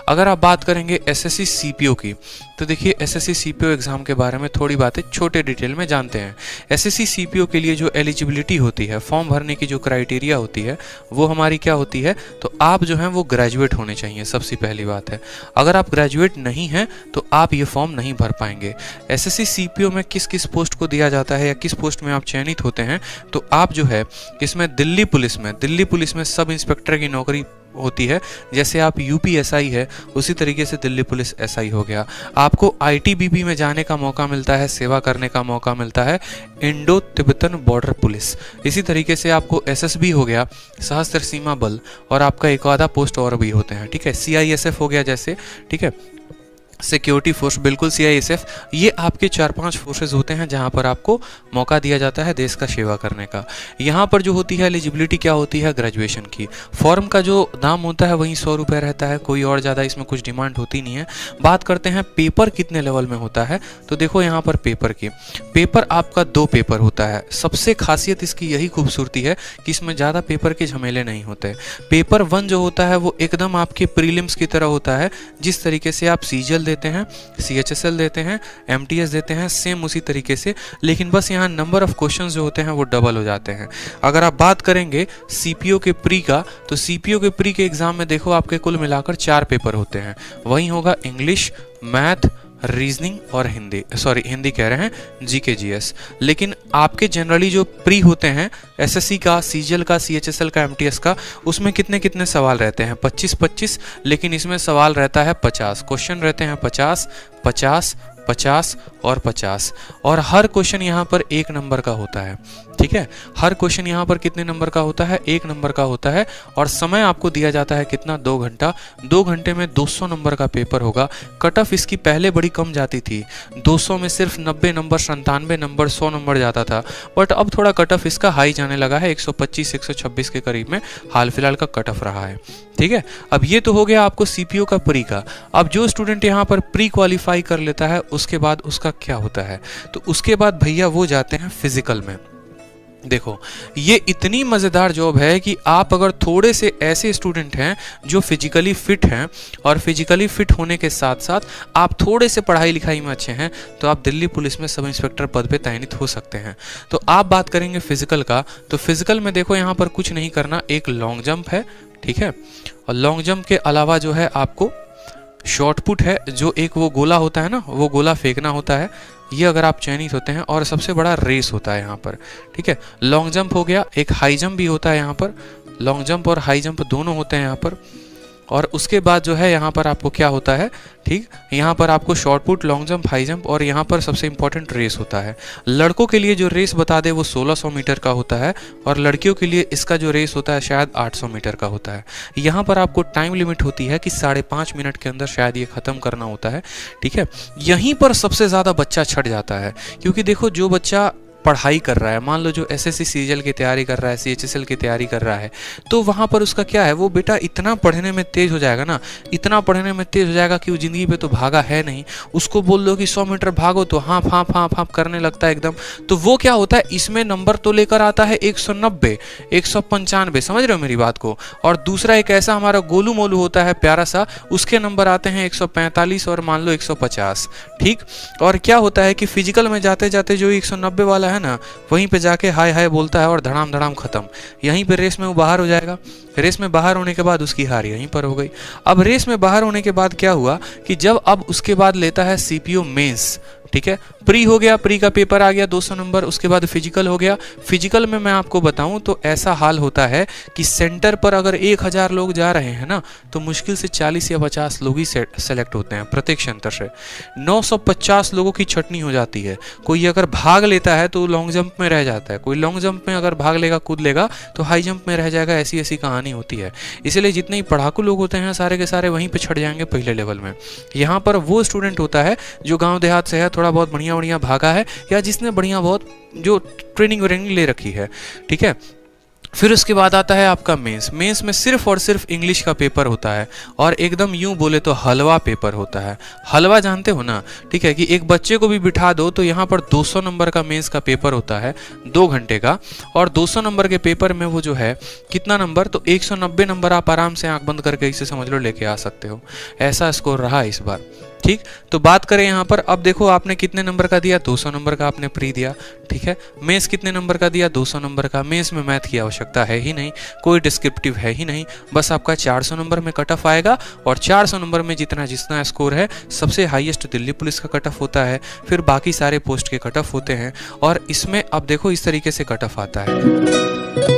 अगर आप बात करेंगे एसएससी सीपीओ की, तो देखिए एसएससी सीपीओ एग्ज़ाम के बारे में थोड़ी बातें छोटे डिटेल में जानते हैं। एसएससी सीपीओ के लिए जो एलिजिबिलिटी होती है, फॉर्म भरने की जो क्राइटेरिया होती है, वो हमारी क्या होती है, तो आप जो हैं वो ग्रेजुएट होने चाहिए, सबसे पहली बात है। अगर आप ग्रेजुएट नहीं हैं तो आप ये फॉर्म नहीं भर पाएंगे। एसएससी सीपीओ में किस किस पोस्ट को दिया जाता है या किस पोस्ट में आप चयनित होते हैं, तो आप जो है इसमें दिल्ली पुलिस में सब इंस्पेक्टर की नौकरी होती है। जैसे आप यूपीएसआई है, उसी तरीके से दिल्ली पुलिस एसआई हो गया। आपको आईटीबीपी में जाने का मौका मिलता है, सेवा करने का मौका मिलता है, इंडो तिब्बतन बॉर्डर पुलिस। इसी तरीके से आपको एसएसबी हो गया, सशस्त्र सीमा बल, और आपका एक आधा पोस्ट और भी होते हैं, ठीक है। सीआईएसएफ हो गया जैसे, ठीक है, सिक्योरिटी फोर्स, बिल्कुल सीआईएसएफ। ये आपके 4-5 फोर्सेज होते हैं जहां पर आपको मौका दिया जाता है देश का सेवा करने का। यहाँ पर जो होती है एलिजिबिलिटी क्या होती है, ग्रेजुएशन की। फॉर्म का जो दाम होता है वही 100 रुपये रहता है, कोई और ज़्यादा इसमें कुछ डिमांड होती नहीं है। बात करते हैं पेपर कितने लेवल में होता है, तो देखो यहाँ पर पेपर की, पेपर आपका 2 पेपर होता है। सबसे खासियत इसकी यही खूबसूरती है कि इसमें ज़्यादा पेपर के झमेले नहीं होते। पेपर 1 जो होता है वो एकदम आपके प्रीलिम्स की तरह होता है। जिस तरीके से आप सीजीएल देते हैं, सीएचएसएल देते हैं, एमटीएस देते हैं, सेम उसी तरीके से, लेकिन बस यहाँ नंबर ऑफ क्वेश्चंस जो होते हैं वो डबल हो जाते हैं। अगर आप बात करेंगे सीपीओ के प्री का, तो सीपीओ के प्री के एग्जाम में देखो आपके कुल मिलाकर 4 पेपर होते हैं। वही होगा इंग्लिश, मैथ, रीजनिंग और हिंदी कह रहे हैं, जीके जीएस। लेकिन आपके जनरली जो प्री होते हैं एसएससी का, सीजीएल का, सीएचएसएल का, एमटीएस का, उसमें कितने कितने सवाल रहते हैं, 25-25, लेकिन इसमें सवाल रहता है 50, क्वेश्चन रहते हैं 50, 50, 50 और 50, और हर क्वेश्चन यहाँ पर 1 नंबर का होता है, ठीक है। हर क्वेश्चन यहाँ पर कितने नंबर का होता है, 1 नंबर का होता है, और समय आपको दिया जाता है कितना, 2 घंटा। 2 घंटे में 200 नंबर का पेपर होगा। कट ऑफ इसकी पहले बड़ी कम जाती थी, 200 में सिर्फ 90 नंबर, 97 नंबर, 100 नंबर जाता था, बट अब थोड़ा कट ऑफ इसका हाई जाने लगा है, 125-126 के करीब में हाल फिलहाल का कट ऑफ रहा है, ठीक है। अब ये तो हो गया आपको सीपीओ का प्री का। अब जो स्टूडेंट यहाँ पर प्री क्वालिफाई कर लेता है उसके बाद उसका क्या होता है, तो उसके बाद भैया वो जाते हैं फिजिकल में। देखो ये इतनी मज़ेदार जॉब है कि आप अगर थोड़े से ऐसे स्टूडेंट हैं जो फिजिकली फिट हैं, और फिजिकली फिट होने के साथ साथ आप थोड़े से पढ़ाई लिखाई में अच्छे हैं, तो आप दिल्ली पुलिस में सब इंस्पेक्टर पद पे तैनात हो सकते हैं। तो आप बात करेंगे फिजिकल का, तो फिजिकल में देखो यहाँ पर कुछ नहीं करना, एक लॉन्ग जंप है, ठीक है, और लॉन्ग जंप के अलावा जो है आपको शॉर्ट पुट है, जो एक वो गोला होता है ना, वो गोला फेंकना होता है, ये अगर आप चयनित होते हैं, और सबसे बड़ा रेस होता है यहाँ पर, ठीक है। लॉन्ग जंप हो गया, एक हाई जंप भी होता है यहाँ पर, लॉन्ग जंप और हाई जंप दोनों होते हैं यहाँ पर। और उसके बाद जो है यहाँ पर आपको क्या होता है, ठीक, यहाँ पर आपको short put, long jump, high jump, और यहाँ पर सबसे इंपॉर्टेंट रेस होता है। लड़कों के लिए जो रेस बता दे वो 1600 मीटर का होता है, और लड़कियों के लिए इसका जो रेस होता है शायद 800 मीटर का होता है। यहाँ पर आपको टाइम लिमिट होती है कि 5.5 मिनट के अंदर शायद ये ख़त्म करना होता है, ठीक है। यहीं पर सबसे ज़्यादा बच्चा छट जाता है, क्योंकि देखो जो बच्चा पढ़ाई कर रहा है, मान लो जो एसएससी सीजीएल की तैयारी कर रहा है, सीएचएसएल की तैयारी कर रहा है, तो वहाँ पर उसका क्या है, वो बेटा इतना पढ़ने में तेज हो जाएगा ना, इतना पढ़ने में तेज हो जाएगा कि वो ज़िंदगी पे तो भागा है नहीं। उसको बोल दो कि 100 मीटर भागो तो हाँफ हाँफ हाँफ हाँफ करने लगता है एकदम। तो वो क्या होता है, इसमें नंबर तो लेकर आता है 190, 195, समझ रहे हो मेरी बात को। और दूसरा एक ऐसा हमारा गोलू मोलू होता है प्यारा सा, उसके नंबर आते हैं 145 और मान लो 150, ठीक। और क्या होता है कि फिजिकल में जाते जाते जो 190 वाला है ना, वहीं पे जाके हाय हाय बोलता है और धड़ाम धड़ाम खत्म। यहीं पे रेस में वो बाहर हो जाएगा। रेस में बाहर होने के बाद उसकी हार यहीं पर हो गई। अब रेस में बाहर होने के बाद क्या हुआ कि जब अब उसके बाद लेता है सीपीओ मेंस, ठीक है। प्री हो गया, प्री का पेपर आ गया 200 नंबर, उसके बाद फिजिकल हो गया। फिजिकल में मैं आपको बताऊं तो ऐसा हाल होता है कि सेंटर पर अगर 1000 लोग जा रहे हैं ना, तो मुश्किल से 40 या 50 लोग ही सेलेक्ट होते हैं प्रत्येक सेंटर से। 950 लोगों की छटनी हो जाती है। कोई अगर भाग लेता है तो लॉन्ग जंप में रह जाता है, कोई लॉन्ग जंप में अगर भाग लेगा, कूद लेगा, तो हाई जंप में रह जाएगा। ऐसी ऐसी कहानी होती है। इसलिए जितने ही पढ़ाकू लोग होते हैं सारे के सारे वहीं पर छट जाएंगे पहले लेवल में। यहाँ पर वो स्टूडेंट होता है जो गाँव देहात से है, थोड़ा बहुत बढ़िया भागा है, या जिसने बढ़िया बहुत जो ट्रेनिंग व्रेनिंग ले रखी है, ठीक है। फिर उसके बाद आता है आपका मेंस। मेंस में सिर्फ और सिर्फ इंग्लिश का पेपर होता है और एकदम यूं बोले तो हलवा पेपर होता है। हलवा जानते हो ना, ठीक है, कि एक बच्चे को भी बिठा दो तो यहाँ पर 200 नंबर का मेंस का पेपर होता है 2 घंटे का, और 200 नंबर के पेपर में वो जो है कितना नंबर, तो 190 नंबर आप आराम से आंख बंद करके इसे समझ लो लेके आ सकते हो। ऐसा स्कोर रहा इस बार। ठीक, तो बात करें यहाँ पर, अब देखो आपने कितने नंबर का दिया, 200 नंबर का आपने प्री दिया। ठीक है, मेंस कितने नंबर का दिया, 200 नंबर का। मेंस में मैथ की आवश्यकता है ही नहीं, कोई डिस्क्रिप्टिव है ही नहीं, बस आपका 400 नंबर में कट ऑफ आएगा, और 400 नंबर में जितना जितना स्कोर है, सबसे हाईएस्ट दिल्ली पुलिस का कट ऑफ होता है, फिर बाकी सारे पोस्ट के कट ऑफ होते हैं, और इसमें अब देखो इस तरीके से कट ऑफ आता है।